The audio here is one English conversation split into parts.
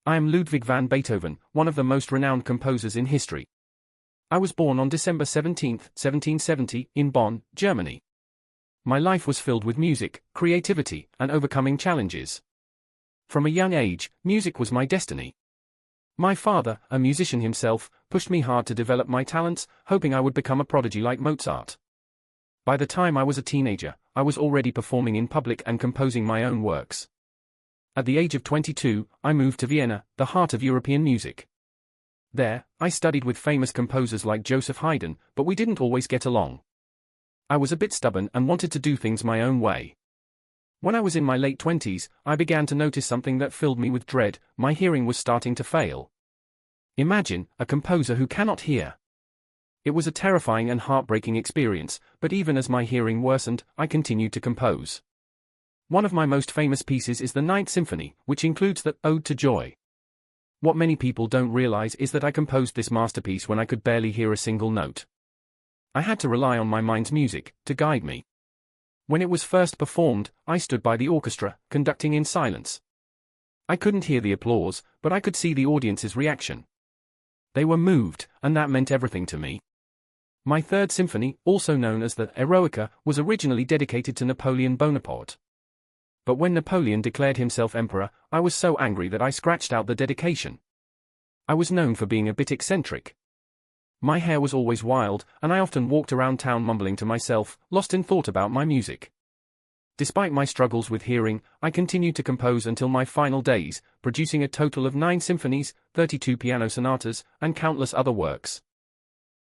I am Ludwig van Beethoven, one of the most renowned composers in history. I was born on December 17, 1770, in Bonn, Germany. My life was filled with music, creativity, and overcoming challenges. From a young age, music was my destiny. My father, a musician himself, pushed me hard to develop my talents, hoping I would become a prodigy like Mozart. By the time I was a teenager, I was already performing in public and composing my own works. At the age of 22, I moved to Vienna, the heart of European music. There, I studied with famous composers like Joseph Haydn, but we didn't always get along. I was a bit stubborn and wanted to do things my own way. When I was in my late 20s, I began to notice something that filled me with dread: my hearing was starting to fail. Imagine, a composer who cannot hear. It was a terrifying and heartbreaking experience, but even as my hearing worsened, I continued to compose. One of my most famous pieces is the Ninth Symphony, which includes the Ode to Joy. What many people don't realize is that I composed this masterpiece when I could barely hear a single note. I had to rely on my mind's music to guide me. When it was first performed, I stood by the orchestra, conducting in silence. I couldn't hear the applause, but I could see the audience's reaction. They were moved, and that meant everything to me. My Third Symphony, also known as the Eroica, was originally dedicated to Napoleon Bonaparte. But when Napoleon declared himself emperor, I was so angry that I scratched out the dedication. I was known for being a bit eccentric. My hair was always wild, and I often walked around town mumbling to myself, lost in thought about my music. Despite my struggles with hearing, I continued to compose until my final days, producing a total of 9 symphonies, 32 piano sonatas, and countless other works.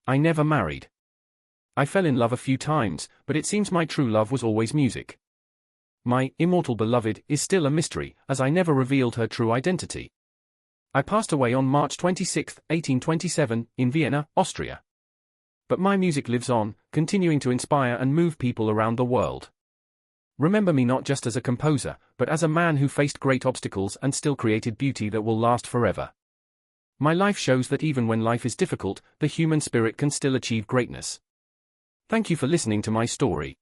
I never married. I fell in love a few times, but it seems my true love was always music. My immortal beloved is still a mystery, as I never revealed her true identity. I passed away on March 26, 1827, in Vienna, Austria. But my music lives on, continuing to inspire and move people around the world. Remember me not just as a composer, but as a man who faced great obstacles and still created beauty that will last forever. My life shows that even when life is difficult, the human spirit can still achieve greatness. Thank you for listening to my story.